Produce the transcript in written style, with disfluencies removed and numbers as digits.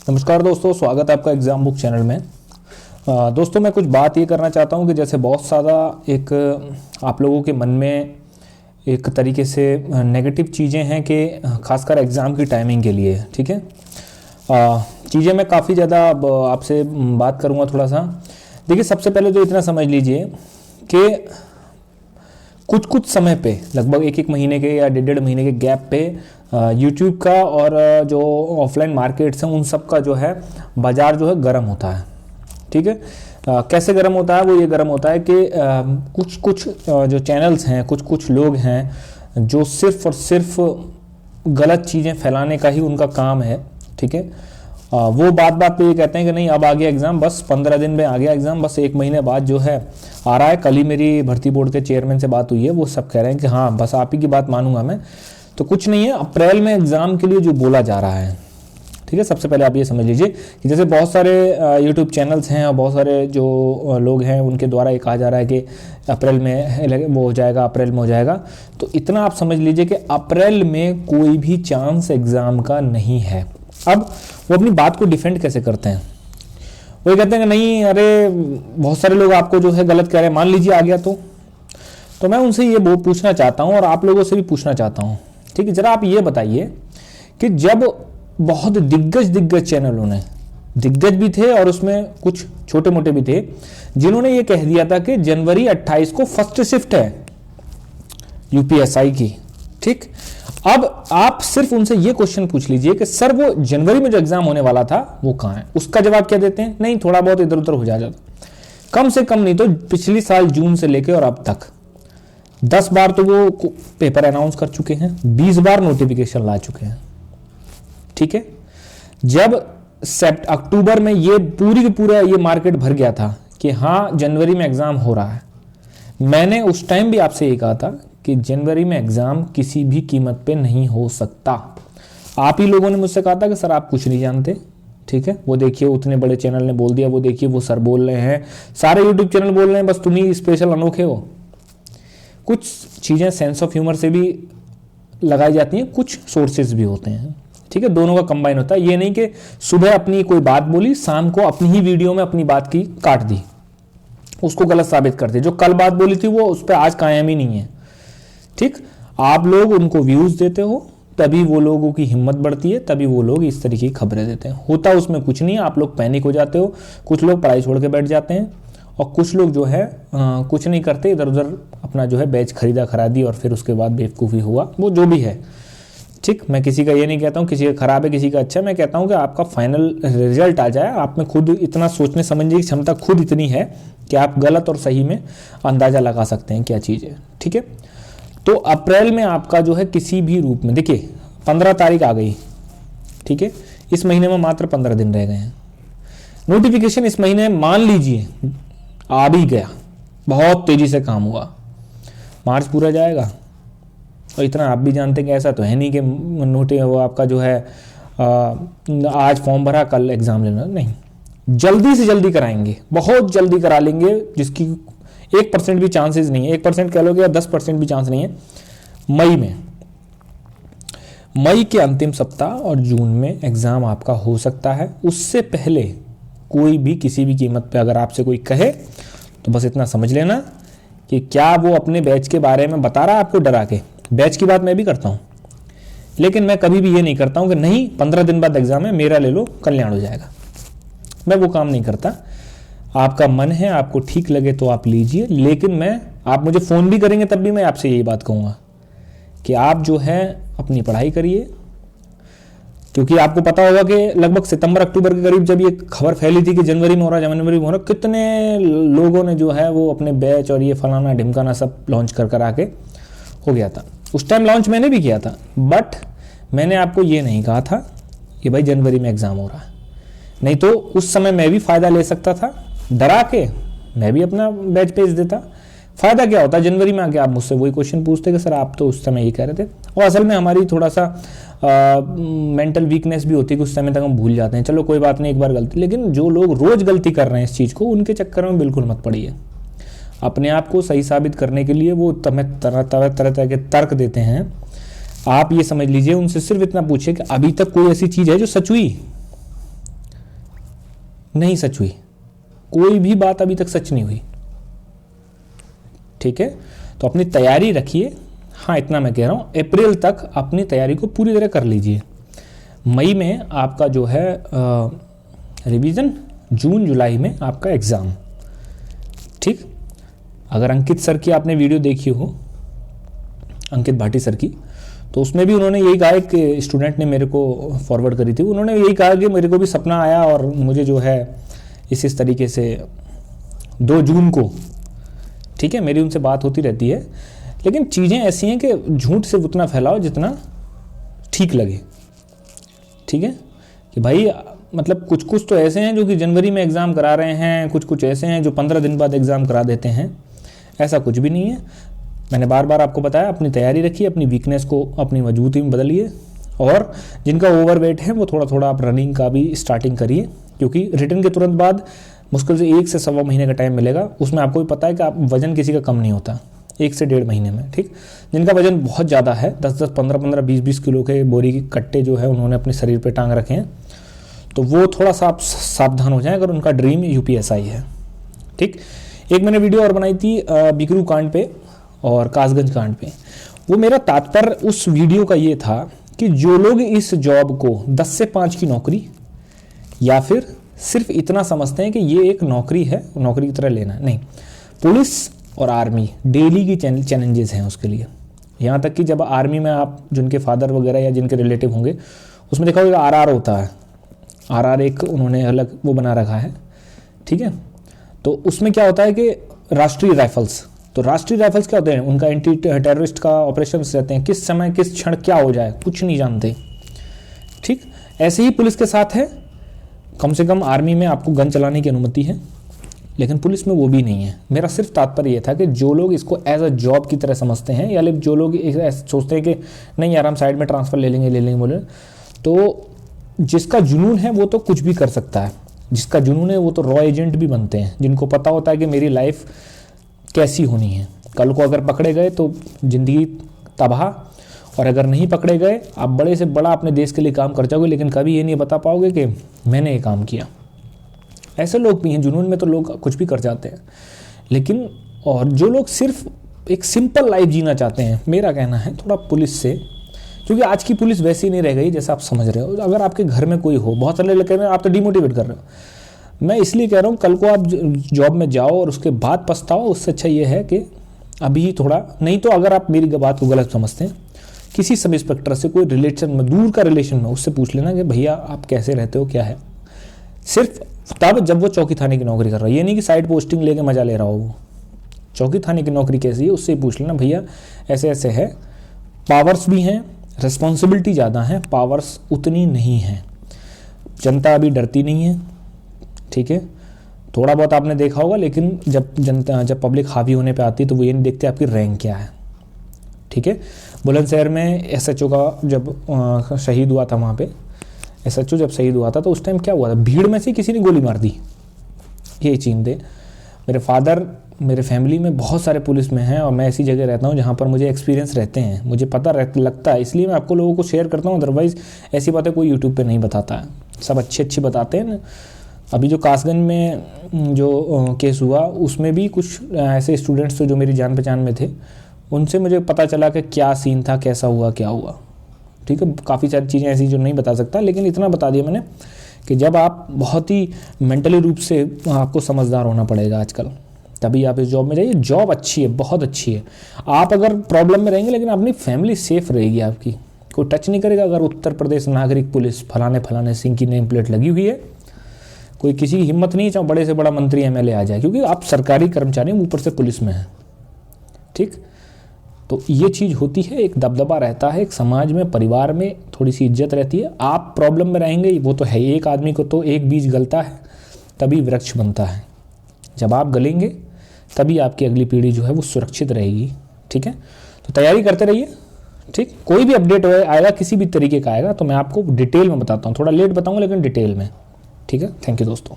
नमस्कार दोस्तों, स्वागत है आपका एग्ज़ाम बुक चैनल में। दोस्तों मैं कुछ बात ये करना चाहता हूँ कि जैसे बहुत सारा एक आप लोगों के मन में एक तरीके से नेगेटिव चीज़ें हैं कि खासकर एग्ज़ाम की टाइमिंग के लिए, ठीक है। चीज़ें मैं काफ़ी ज़्यादा आपसे बात करूँगा थोड़ा सा। देखिए, सबसे पहले तो इतना समझ लीजिए कि कुछ समय पे लगभग एक महीने के या डेढ़ महीने के गैप पे यूट्यूब का और जो ऑफलाइन मार्केट्स हैं उन सब का जो है बाज़ार जो है गर्म होता है, ठीक है। कैसे गर्म होता है? वो ये गर्म होता है कि कुछ जो चैनल्स हैं, कुछ लोग हैं जो सिर्फ और सिर्फ गलत चीज़ें फैलाने का ही उनका काम है, ठीक है। वो बात पे ये कहते हैं कि नहीं अब आ गया एग्ज़ाम, बस 15 दिन में आ गया एग्ज़ाम, बस एक महीने बाद जो है आ रहा है। कल ही मेरी भर्ती बोर्ड के चेयरमैन से बात हुई है, वो सब कह रहे हैं कि हाँ बस आप ही की बात मानूंगा मैं। तो कुछ नहीं है, अप्रैल में एग्ज़ाम के लिए जो बोला जा रहा है, ठीक है। सबसे पहले आप ये समझ लीजिए कि जैसे बहुत सारे यूट्यूब चैनल्स हैं और बहुत सारे जो लोग हैं उनके द्वारा ये कहा जा रहा है कि अप्रैल में वो हो जाएगा, अप्रैल में हो जाएगा। तो इतना आप समझ लीजिए कि अप्रैल में कोई भी चांस एग्ज़ाम का नहीं है। अब वो अपनी बात को डिफेंड कैसे करते हैं? वो ये कहते हैं कि नहीं, अरे बहुत सारे लोग आपको जो है गलत कह रहे हैं, मान लीजिए आ गया तो मैं उनसे ये वो पूछना चाहता हूँ और आप लोगों से भी पूछना चाहता हूँ, ठीक है। जरा आप ये बताइए कि जब बहुत दिग्गज चैनलों ने, दिग्गज भी थे और उसमें कुछ छोटे मोटे भी थे, जिन्होंने ये कह दिया था कि जनवरी 28 को फर्स्ट शिफ्ट है यूपीएसआई की, ठीक। अब आप सिर्फ उनसे ये क्वेश्चन पूछ लीजिए कि सर वो जनवरी में जो एग्जाम होने वाला था वो कहाँ है? उसका जवाब क्या देते हैं? नहीं, थोड़ा बहुत इधर उधर हो जाता, कम से कम नहीं तो पिछली साल जून से लेकर और अब तक 10 बार तो वो पेपर अनाउंस कर चुके हैं, 20 बार नोटिफिकेशन ला चुके हैं, ठीक है। जब अक्टूबर में ये पूरी की पूरा ये मार्केट भर गया था कि हाँ जनवरी में एग्जाम हो रहा है, मैंने उस टाइम भी आपसे ये कहा था कि जनवरी में एग्जाम किसी भी कीमत पे नहीं हो सकता। आप ही लोगों ने मुझसे कहा था कि सर आप कुछ नहीं जानते, ठीक है। वो देखिए उतने बड़े चैनल ने बोल दिया, वो देखिए वो सर बोल रहे हैं, सारे यूट्यूब चैनल बोल रहे हैं, बस तुम ही स्पेशल अनोखे हो। कुछ चीज़ें सेंस ऑफ ह्यूमर से भी लगाई जाती हैं, कुछ सोर्सेज भी होते हैं, ठीक है। दोनों का कंबाइन होता है। ये नहीं कि सुबह अपनी कोई बात बोली, शाम को अपनी ही वीडियो में अपनी बात की काट दी, उसको गलत साबित कर दी। जो कल बात बोली थी वो उस पर आज कायम ही नहीं है, ठीक। आप लोग उनको व्यूज़ देते हो तभी वो लोगों की हिम्मत बढ़ती है, तभी वो लोग इस तरीके की खबरें देते हैं। होता उसमें कुछ नहीं है, आप लोग पैनिक हो जाते हो, कुछ लोग पढ़ाई छोड़ के बैठ जाते हैं और कुछ लोग जो है कुछ नहीं करते, इधर उधर अपना जो है बैच खरीदा दी और फिर उसके बाद बेवकूफ़ी हुआ, वो जो भी है, ठीक। मैं किसी का ये नहीं कहता हूँ किसी का खराब है किसी का अच्छा, मैं कहता हूँ कि आपका फाइनल रिजल्ट आ जाए, आप में खुद इतना सोचने समझने की क्षमता खुद इतनी है कि आप गलत और सही में अंदाज़ा लगा सकते हैं क्या चीज़ है, ठीक है। तो अप्रैल में आपका जो है किसी भी रूप में, देखिए 15 तारीख आ गई, ठीक है, इस महीने में मात्र 15 दिन रह गए हैं। नोटिफिकेशन इस महीने मान लीजिए आ भी गया, बहुत तेज़ी से काम हुआ, मार्च पूरा जाएगा। और इतना आप भी जानते हैं कि ऐसा तो है नहीं कि वो आपका जो है आज फॉर्म भरा कल एग्ज़ाम लेना, नहीं, जल्दी से जल्दी कराएंगे, बहुत जल्दी करा लेंगे, जिसकी 1% भी चांसेस नहीं है, 1% कह लोगे या 10% भी चांस नहीं है। मई के अंतिम सप्ताह और जून में एग्ज़ाम आपका हो सकता है। उससे पहले कोई भी किसी भी कीमत पे अगर आपसे कोई कहे तो बस इतना समझ लेना कि क्या वो अपने बैच के बारे में बता रहा है आपको डरा के। बैच की बात मैं भी करता हूँ, लेकिन मैं कभी भी ये नहीं करता हूँ कि नहीं 15 दिन बाद एग्ज़ाम है, मेरा ले लो, कल्याण हो जाएगा। मैं वो काम नहीं करता। आपका मन है, आपको ठीक लगे तो आप लीजिए, लेकिन आप मुझे फ़ोन भी करेंगे तब भी मैं आपसे यही बात कहूँगा कि आप जो है अपनी पढ़ाई करिए, क्योंकि आपको पता होगा कि लगभग सितंबर अक्टूबर के करीब जब ये खबर फैली थी कि जनवरी में हो रहा, कितने लोगों ने जो है वो अपने बैच और ये फलाना ढिमकाना सब लॉन्च कर आके हो गया था। उस टाइम लॉन्च मैंने भी किया था, बट मैंने आपको ये नहीं कहा था कि भाई जनवरी में एग्ज़ाम हो रहा है, नहीं तो उस समय मैं भी फ़ायदा ले सकता था, डरा के मैं भी अपना बैच भेज देता। फ़ायदा क्या होता? जनवरी में आके आप मुझसे वही क्वेश्चन पूछते कि सर आप तो उस समय ये कह रहे थे। और असल में हमारी थोड़ा सा मेंटल वीकनेस भी होती है कि उस समय तक हम भूल जाते हैं। चलो कोई बात नहीं, एक बार गलती, लेकिन जो लोग रोज़ गलती कर रहे हैं इस चीज़ को, उनके चक्कर में बिल्कुल मत पड़िए। अपने आप को सही साबित करने के लिए वो तरह तरह के तर्क देते हैं। आप ये समझ लीजिए, उनसे सिर्फ इतना पूछिए कि अभी तक कोई ऐसी चीज़ है जो सच हुई? नहीं सच हुई, कोई भी बात अभी तक सच नहीं हुई। ठीक है, तो अपनी तैयारी रखिए। हाँ, इतना मैं कह रहा हूँ, अप्रैल तक अपनी तैयारी को पूरी तरह कर लीजिए। मई में आपका जो है रिवीजन, जून जुलाई में आपका एग्ज़ाम। ठीक, अगर अंकित सर की आपने वीडियो देखी हो, अंकित भाटी सर की, तो उसमें भी उन्होंने यही कहा, कि स्टूडेंट ने मेरे को फॉरवर्ड करी थी, उन्होंने यही कहा कि मेरे को भी सपना आया और मुझे जो है इस तरीके से 2 जून को, ठीक है, मेरी उनसे बात होती रहती है। लेकिन चीज़ें ऐसी हैं कि झूठ से उतना फैलाओ जितना ठीक लगे। ठीक है, कि भाई मतलब कुछ कुछ तो ऐसे हैं जो कि जनवरी में एग्ज़ाम करा रहे हैं, कुछ कुछ ऐसे हैं जो 15 दिन बाद एग्ज़ाम करा देते हैं। ऐसा कुछ भी नहीं है। मैंने बार बार आपको बताया, अपनी तैयारी रखिए, अपनी वीकनेस को अपनी मजबूती में बदलिए, और जिनका ओवरवेट है वो थोड़ा थोड़ा आप रनिंग का भी स्टार्टिंग करिए, क्योंकि रिटर्न के तुरंत बाद मुश्किल से 1 से सवा महीने का टाइम मिलेगा। उसमें आपको भी पता है कि आप वजन किसी का कम नहीं होता 1 से 1.5 महीने में। ठीक, जिनका वजन बहुत ज़्यादा है, 10-10, 15-15, 20-20 किलो के बोरी के कट्टे जो है उन्होंने अपने शरीर पे टांग रखे हैं, तो वो थोड़ा सा आप सावधान हो जाएं अगर उनका ड्रीम यूपीएसआई है। ठीक, एक मैंने वीडियो और बनाई थी बिकरू कांड पे और कासगंज कांड पे। वो मेरा तात्पर्य उस वीडियो का ये था कि जो लोग इस जॉब को 10 से 5 की नौकरी, या फिर सिर्फ इतना समझते हैं कि ये एक नौकरी है, नौकरी की तरह लेना, नहीं, पुलिस और आर्मी डेली की चैलेंजेस हैं उसके लिए। यहाँ तक कि जब आर्मी में आप जिनके फादर वगैरह या जिनके रिलेटिव होंगे, उसमें देखा होगा आरआर होता है, आरआर एक उन्होंने अलग वो बना रखा है। ठीक है, तो उसमें क्या होता है कि राष्ट्रीय राइफल्स, तो राष्ट्रीय राइफल्स क्या होते हैं, उनका एंटी टेररिस्ट का ऑपरेशन रहते हैं, किस समय किस क्षण क्या हो जाए कुछ नहीं जानते। ठीक, ऐसे ही पुलिस के साथ है। कम से कम आर्मी में आपको गन चलाने की अनुमति है, लेकिन पुलिस में वो भी नहीं है। मेरा सिर्फ तात्पर्य ये था कि जो लोग इसको एज अ जॉब की तरह समझते हैं, या जो लोग सोचते हैं कि नहीं यार हम साइड में ट्रांसफ़र ले लेंगे बोले, तो जिसका जुनून है वो तो कुछ भी कर सकता है। जिसका जुनून है वो तो रॉ एजेंट भी बनते हैं, जिनको पता होता है कि मेरी लाइफ कैसी होनी है। कल को अगर पकड़े गए तो ज़िंदगी तबाह, और अगर नहीं पकड़े गए आप बड़े से बड़ा अपने देश के लिए काम कर जाओगे, लेकिन कभी ये नहीं बता पाओगे कि मैंने ये काम किया। ऐसे लोग भी हैं, जुनून में तो लोग कुछ भी कर जाते हैं। लेकिन और जो लोग सिर्फ एक सिंपल लाइफ जीना चाहते हैं, मेरा कहना है थोड़ा पुलिस से, क्योंकि आज की पुलिस वैसी नहीं रह गई जैसा आप समझ रहे हो। अगर आपके घर में कोई हो, बहुत सारे लोग कह रहे हैं आप तो डिमोटिवेट कर रहे हो, मैं इसलिए कह रहा हूँ कल को आप जॉब में जाओ और उसके बाद पछताओ, उससे अच्छा ये है कि अभी थोड़ा, नहीं तो अगर आप मेरी बात को गलत समझते हैं, किसी सब इंस्पेक्टर से कोई रिलेशन में, दूर का रिलेशन में, उससे पूछ लेना कि भैया आप कैसे रहते हो, क्या है। सिर्फ तब जब वो चौकी थाने की नौकरी कर रहा है, ये नहीं कि साइड पोस्टिंग लेके मजा ले रहा हो। वो चौकी थाने की नौकरी कैसी है उससे पूछ लेना, भैया ऐसे ऐसे है, पावर्स भी हैं, रिस्पॉन्सिबिलिटी ज़्यादा है, पावर्स उतनी नहीं है, जनता अभी डरती नहीं है। ठीक है, थोड़ा बहुत आपने देखा होगा, लेकिन जब पब्लिक हावी होने पे आती है तो वो ये नहीं देखते आपकी रैंक क्या है। ठीक है, बुलंदशहर में एसएचओ का जब शहीद हुआ था, वहाँ पे एसएचओ जब शहीद हुआ था तो उस टाइम क्या हुआ था, भीड़ में से किसी ने गोली मार दी। ये चीन थे। मेरे फादर, मेरे फैमिली में बहुत सारे पुलिस में हैं, और मैं ऐसी जगह रहता हूँ जहाँ पर मुझे एक्सपीरियंस रहते हैं, मुझे पता लगता है, इसलिए मैं आपको लोगों को शेयर करता हूँ। अदरवाइज़ ऐसी बातें कोई यूट्यूब पे नहीं बताता है, सब अच्छी बताते हैं ना। अभी जो कासगंज में जो केस हुआ, उसमें भी कुछ ऐसे स्टूडेंट्स थे जो मेरी जान पहचान में थे, उनसे मुझे पता चला कि क्या सीन था, कैसा हुआ, क्या हुआ। ठीक है, काफ़ी सारी चीज़ें ऐसी जो नहीं बता सकता, लेकिन इतना बता दिया मैंने कि जब आप बहुत ही मेंटली रूप से आपको समझदार होना पड़ेगा आजकल, तभी आप इस जॉब में जाइए। जॉब अच्छी है, बहुत अच्छी है। आप अगर प्रॉब्लम में रहेंगे, लेकिन अपनी फैमिली सेफ रहेगी, आपकी कोई टच नहीं करेगा। अगर उत्तर प्रदेश नागरिक पुलिस फलाने सिंह की नेम प्लेट लगी हुई है, कोई किसी की हिम्मत नहीं चाहे बड़े से बड़ा मंत्री एमएलए आ जाए, क्योंकि आप सरकारी कर्मचारी ऊपर से पुलिस में हैं। ठीक, तो ये चीज़ होती है, एक दबदबा रहता है, एक समाज में, परिवार में थोड़ी सी इज्जत रहती है। आप प्रॉब्लम में रहेंगे, वो तो है, एक आदमी को तो एक बीज गलता है तभी वृक्ष बनता है। जब आप गलेंगे तभी आपकी अगली पीढ़ी जो है वो सुरक्षित रहेगी। ठीक है, तो तैयारी करते रहिए। ठीक, कोई भी अपडेट आएगा, किसी भी तरीके का आएगा, तो मैं आपको डिटेल में बताता हूँ, थोड़ा लेट बताऊँगा लेकिन डिटेल में। ठीक है, थैंक यू दोस्तों।